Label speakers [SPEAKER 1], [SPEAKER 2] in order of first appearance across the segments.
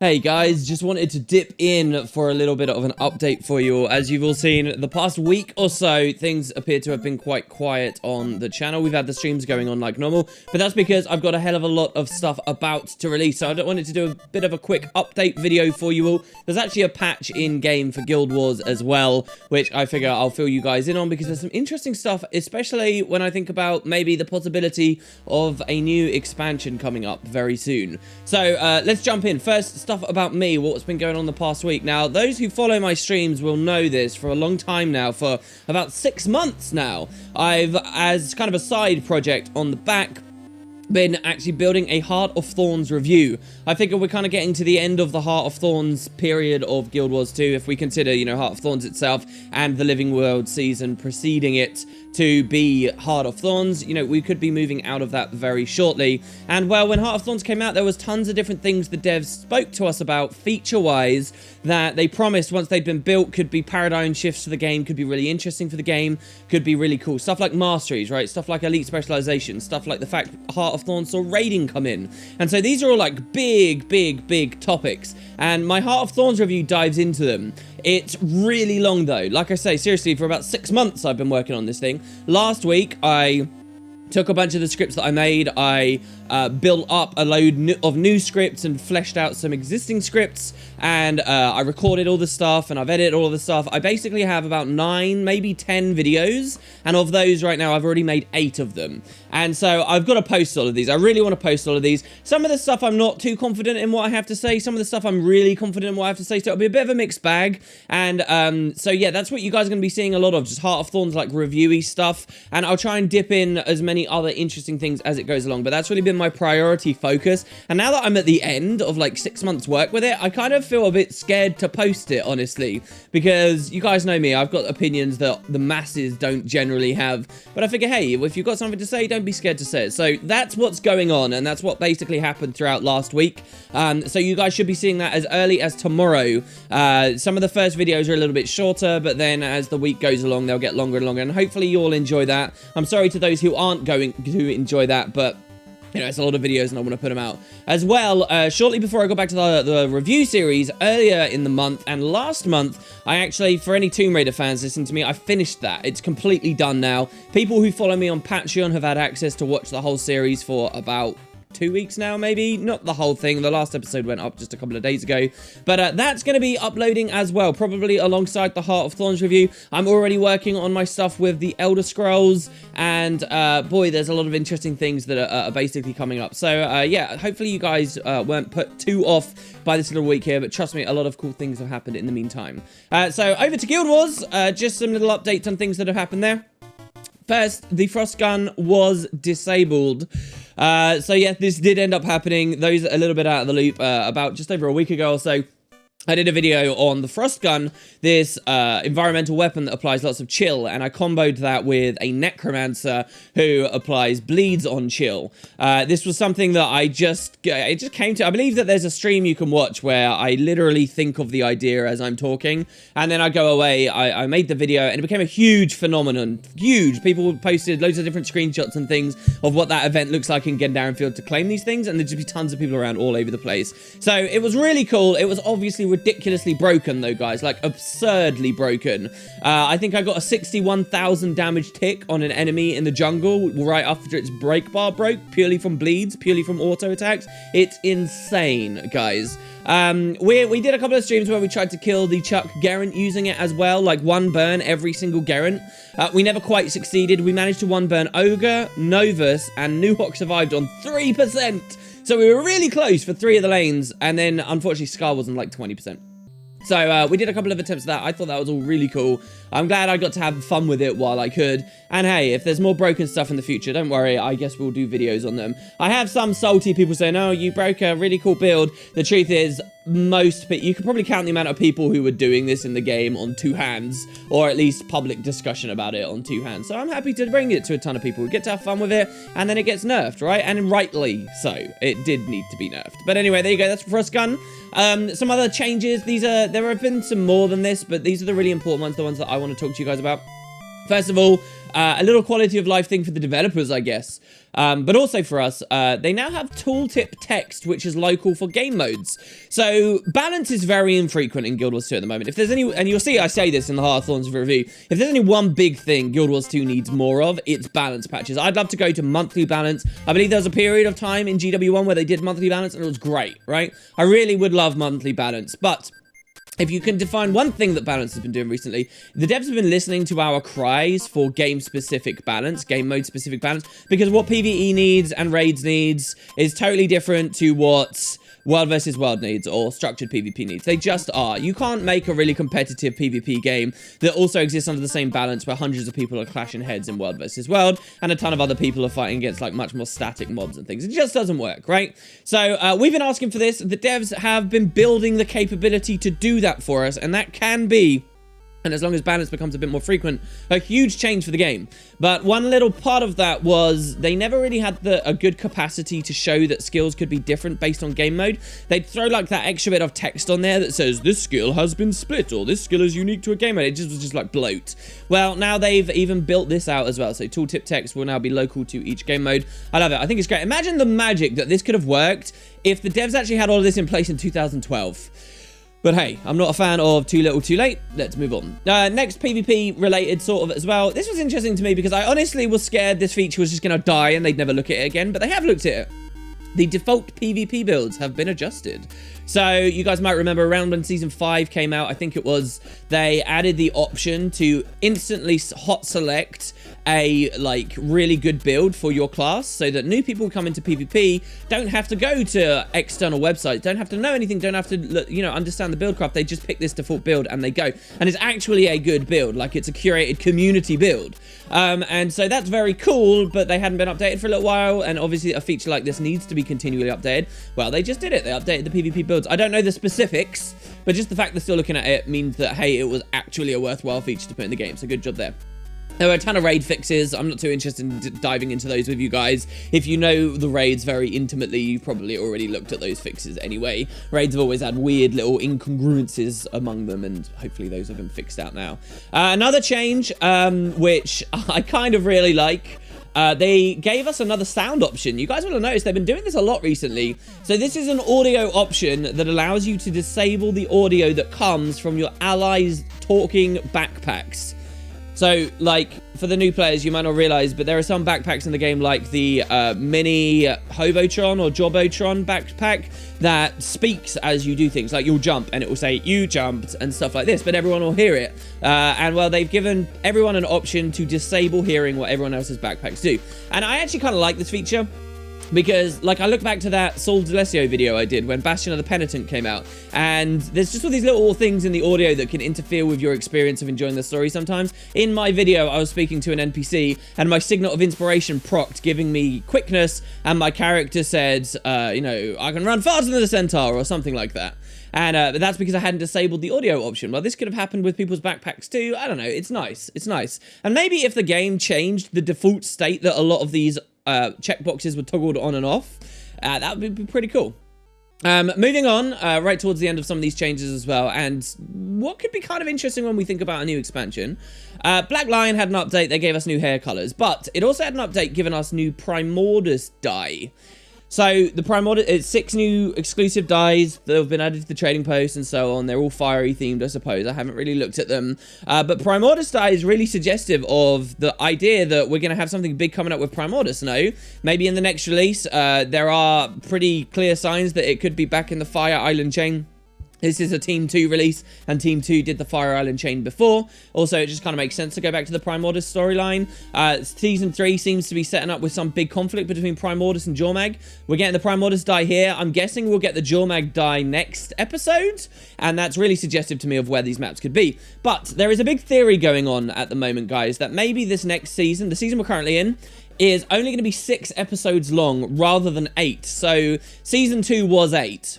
[SPEAKER 1] Hey guys, just wanted to dip in for a little bit of an update for you all. As you've all seen, the past week or so, things appear to have been quite quiet on the channel. We've had the streams going on like normal, but that's because I've got a hell of a lot of stuff about to release, so I wanted to do a bit of a quick update video for you all. There's actually a patch in-game for Guild Wars as well, which I figure I'll fill you guys in on, because there's some interesting stuff, especially when I think about maybe the possibility of a new expansion coming up very soon. So, let's jump in. First, stuff about me, what's been going on the past week. Now, those who follow my streams will know this for a long time now, for about 6 months now. I've, as kind of a side project on the back, been actually building a Heart of Thorns review. I figure we're kind of getting to the end of the Heart of Thorns period of Guild Wars 2, if we consider, you know, Heart of Thorns itself and the Living World season preceding it to be Heart of Thorns. You know, we could be moving out of that very shortly. And, well, when Heart of Thorns came out, there was tons of different things the devs spoke to us about, feature-wise, that they promised once they'd been built could be paradigm shifts for the game, could be really interesting for the game, could be really cool. Stuff like masteries, right? Stuff like elite specialization, stuff like the fact Heart of Thorns saw raiding come in. And so these are all like big topics. And my Heart of Thorns review dives into them. It's really long though. Like I say, seriously, for about 6 months I've been working on this thing. Last week, I took a bunch of the scripts that I made, I built up a load of new scripts and fleshed out some existing scripts, and I recorded all the stuff, and I've edited all of the stuff. I basically have about 9, maybe 10 videos, and of those right now, I've already made 8 of them. And so I've got to post all of these. I really want to post all of these. Some of the stuff I'm not too confident in what I have to say. Some of the stuff I'm really confident in what I have to say, so it'll be a bit of a mixed bag. And so yeah, that's what you guys are going to be seeing a lot of, just Heart of Thorns, like reviewy stuff, and I'll try and dip in as many other interesting things as it goes along, but that's really been my priority focus. And now that I'm at the end of like 6 months work with it, I kind of feel a bit scared to post it, honestly, because you guys know me, I've got opinions that the masses don't generally have, but I figure, hey, if you've got something to say, don't be scared to say it. So that's what's going on, and that's what basically happened throughout last week. So you guys should be seeing that as early as tomorrow. Some of the first videos are a little bit shorter, but then as the week goes along, they'll get longer and longer, and hopefully you all enjoy that. I'm sorry to those who aren't going to enjoy that, but you know, it's a lot of videos and I want to put them out. As well, shortly before I go back to the review series, earlier in the month and last month, I actually, for any Tomb Raider fans listening to me, I finished that. It's completely done now. People who follow me on Patreon have had access to watch the whole series for about 2 weeks now, maybe. Not the whole thing. The last episode went up just a couple of days ago. But that's going to be uploading as well, probably alongside the Heart of Thorns review. I'm already working on my stuff with the Elder Scrolls, and boy, there's a lot of interesting things that are basically coming up. So yeah, hopefully you guys weren't put too off by this little week here, but trust me, a lot of cool things have happened in the meantime. So over to Guild Wars, just some little updates on things that have happened there. First, the frost gun was disabled. So yeah, this did end up happening. Those a little bit out of the loop, about just over a week ago or so, I did a video on the frost gun, this environmental weapon that applies lots of chill, and I comboed that with a necromancer who applies bleeds on chill. This was something that it just came to. I believe that there's a stream you can watch where I literally think of the idea as I'm talking, and then I go away, I made the video, and it became a huge phenomenon. Huge. People posted loads of different screenshots and things of what that event looks like in Gendarenfield to claim these things, and there'd just be tons of people around all over the place. So it was really cool. It was obviously ridiculously broken though, guys, like absurdly broken. I think I got a 61,000 damage tick on an enemy in the jungle right after its break bar broke, purely from bleeds, purely from auto attacks. It's insane, guys. We did a couple of streams where we tried to kill the Chuck Gerent using it as well, like one burn every single Gerent. We never quite succeeded. We managed to one burn Ogre, Novus, and Nuhawk survived on 3%. So we were really close for 3 of the lanes, and then unfortunately Scar was on like 20%. So we did a couple of attempts at that. I thought that was all really cool. I'm glad I got to have fun with it while I could. And hey, if there's more broken stuff in the future, don't worry, I guess we'll do videos on them. I have some salty people saying, oh, you broke a really cool build. The truth is, you could probably count the amount of people who were doing this in the game on 2 hands, or at least public discussion about it on 2 hands. So I'm happy to bring it to a ton of people. We get to have fun with it, and then it gets nerfed, right? And rightly so. It did need to be nerfed. But anyway, there you go. That's Frost Gun. Some other changes. There have been some more than this, but these are the really important ones, the ones that I want to talk to you guys about. First of all, a little quality of life thing for the developers, I guess. But also for us, they now have tooltip text, which is local for game modes. So balance is very infrequent in Guild Wars 2 at the moment. If there's any, and you'll see I say this in the HoT Thorns review, if there's only one big thing Guild Wars 2 needs more of, it's balance patches. I'd love to go to monthly balance. I believe there was a period of time in GW1 where they did monthly balance and it was great, right? I really would love monthly balance, but if you can define one thing that Balance has been doing recently, the devs have been listening to our cries for game-specific balance, game mode-specific balance, because what PvE needs and Raids needs is totally different to what World versus World needs or structured PvP needs. They just are. You can't make a really competitive PvP game that also exists under the same balance where hundreds of people are clashing heads in World versus World and a ton of other people are fighting against like much more static mobs and things. It just doesn't work, right? So we've been asking for this. The devs have been building the capability to do that for us, and that can be, and as long as balance becomes a bit more frequent, a huge change for the game. But one little part of that was they never really had a good capacity to show that skills could be different based on game mode. They'd throw like that extra bit of text on there that says, this skill has been split, or this skill is unique to a game mode. It just was just like bloat. Well, now they've even built this out as well. So tooltip text will now be local to each game mode. I love it. I think it's great. Imagine the magic that this could have worked if the devs actually had all of this in place in 2012. But hey, I'm not a fan of too little too late. Let's move on. Next PvP related sort of as well. This was interesting to me because I honestly was scared this feature was just going to die and they'd never look at it again, but they have looked at it. The default PvP builds have been adjusted. So you guys might remember around when Season 5 came out, I think it was, they added the option to instantly hot select a like really good build for your class so that new people come into PvP don't have to go to external websites, don't have to know anything, don't have to, you know, understand the build craft. They just pick this default build and they go. And it's actually a good build, like it's a curated community build. And so that's very cool, but they hadn't been updated for a little while, and obviously a feature like this needs to be continually updated. Well, they just did it. They updated the PvP builds. I don't know the specifics, but just the fact they're still looking at it means that, hey, it was actually a worthwhile feature to put in the game, so good job there. There were a ton of raid fixes. I'm not too interested in diving into those with you guys. If you know the raids very intimately, you've probably already looked at those fixes anyway. Raids have always had weird little incongruences among them, and hopefully those have been fixed out now. Another change, which I kind of really like, they gave us another sound option. You guys will have noticed they've been doing this a lot recently. So this is an audio option that allows you to disable the audio that comes from your allies' talking backpacks. So, like, for the new players, you might not realize, but there are some backpacks in the game, like the mini Hobotron or Jobotron backpack that speaks as you do things. Like, you'll jump, and it will say, you jumped, and stuff like this, but everyone will hear it. And, well, they've given everyone an option to disable hearing what everyone else's backpacks do. And I actually kind of like this feature, because, like, I look back to that Sol D'Alessio video I did when Bastion of the Penitent came out, and there's just all these little things in the audio that can interfere with your experience of enjoying the story sometimes. In my video, I was speaking to an NPC, and my signal of inspiration procced, giving me quickness, and my character said, you know, I can run faster than the centaur, or something like that. And that's because I hadn't disabled the audio option. Well, this could have happened with people's backpacks too. I don't know. It's nice. It's nice. And maybe if the game changed the default state that a lot of these checkboxes were toggled on and off, that would be pretty cool. Moving on, right towards the end of some of these changes as well, and what could be kind of interesting when we think about a new expansion. Black Lion had an update. They gave us new hair colors, but it also had an update giving us new Primordus dye. So the Primordus, it's 6 new exclusive dyes that have been added to the trading post and so on. They're all fiery themed, I suppose. I haven't really looked at them. But Primordus dye is really suggestive of the idea that we're going to have something big coming up with Primordus, no? Maybe in the next release, there are pretty clear signs that it could be back in the Fire Island chain. This is a Team 2 release, and Team 2 did the Fire Island chain before. Also, it just kind of makes sense to go back to the Primordus storyline. Season 3 seems to be setting up with some big conflict between Primordus and Jormag. We're getting the Primordus die here. I'm guessing we'll get the Jormag die next episode, and that's really suggestive to me of where these maps could be. But there is a big theory going on at the moment, guys, that maybe this next season, the season we're currently in, is only going to be 6 episodes long rather than 8. So, Season 2 was 8.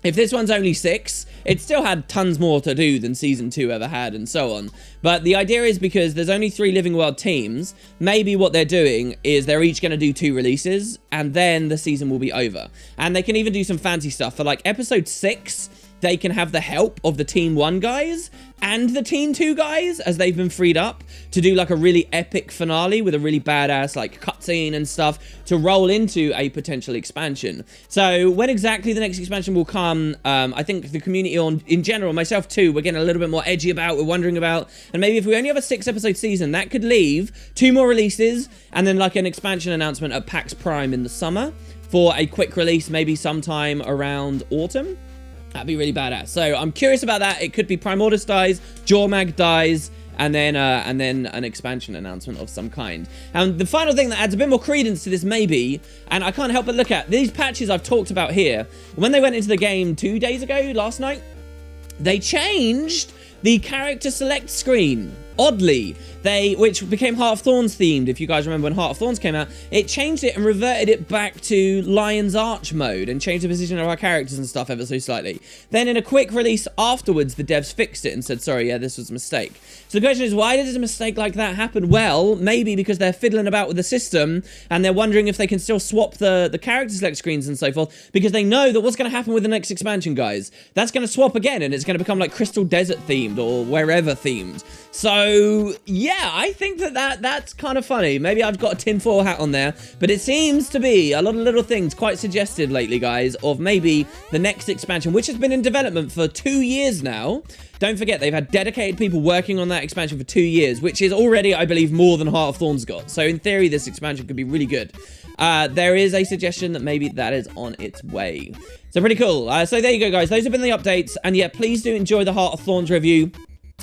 [SPEAKER 1] If this one's only 6, it still had tons more to do than Season 2 ever had, and so on. But the idea is because there's only 3 Living World teams, maybe what they're doing is they're each going to do 2 releases, and then the season will be over. And they can even do some fancy stuff. For, like, Episode 6, they can have the help of the Team 1 guys and the Team 2 guys, as they've been freed up to do like a really epic finale with a really badass like cutscene and stuff to roll into a potential expansion. So when exactly the next expansion will come, I think the community in general, myself too, we're getting a little bit more edgy about, we're wondering about, and maybe if we only have a 6-episode season, that could leave 2 more releases and then like an expansion announcement at PAX Prime in the summer for a quick release, maybe sometime around autumn. That'd be really badass. So I'm curious about that. It could be Primordus dies, Jormag dies, and then an expansion announcement of some kind. And the final thing that adds a bit more credence to this maybe, and I can't help but look at these patches I've talked about here. When they went into the game 2 days ago, last night, they changed the character select screen. Oddly, which became Heart of Thorns themed. If you guys remember when Heart of Thorns came out, it changed it and reverted it back to Lion's Arch mode and changed the position of our characters and stuff ever so slightly. Then in a quick release afterwards, the devs fixed it and said, sorry, yeah, this was a mistake. So the question is, why does a mistake like that happen? Well, maybe because they're fiddling about with the system and they're wondering if they can still swap the character select screens and so forth, because they know that what's going to happen with the next expansion, guys, that's going to swap again and it's going to become like Crystal Desert themed or wherever themed. So yeah, I think that's kind of funny. Maybe I've got a tinfoil hat on there, but it seems to be a lot of little things quite suggestive lately, guys, of maybe the next expansion, which has been in development for 2 years now. Don't forget, they've had dedicated people working on that expansion for 2 years, which is already, I believe, more than Heart of Thorns got. So in theory, this expansion could be really good. There is a suggestion that maybe that is on its way. So pretty cool. So there you go, guys. Those have been the updates. And yeah, please do enjoy the Heart of Thorns review.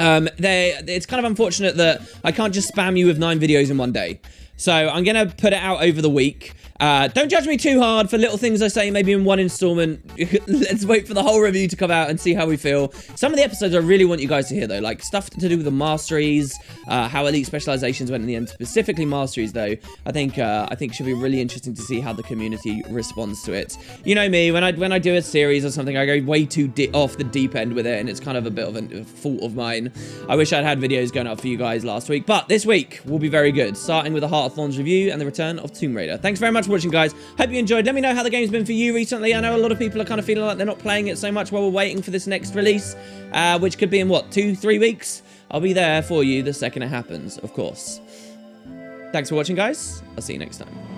[SPEAKER 1] It's kind of unfortunate that I can't just spam you with 9 videos in one day. So I'm going to put it out over the week. Don't judge me too hard for little things I say, maybe in one installment. Let's wait for the whole review to come out and see how we feel. Some of the episodes I really want you guys to hear, though, like stuff to do with the masteries, how elite specializations went in the end, specifically masteries, though. I think it should be really interesting to see how the community responds to it. You know me, when I do a series or something, I go way too off the deep end with it, and it's kind of a bit of a fault of mine. I wish I'd had videos going up for you guys last week, but this week will be very good, starting with the Heart of Thorns review and the return of Tomb Raider. Thanks very much for watching, guys. Hope you enjoyed. Let me know how the game's been for you recently. I know a lot of people are kind of feeling like they're not playing it so much while we're waiting for this next release, which could be in, what, 2-3 weeks? I'll be there for you the second it happens, of course. Thanks for watching, guys. I'll see you next time.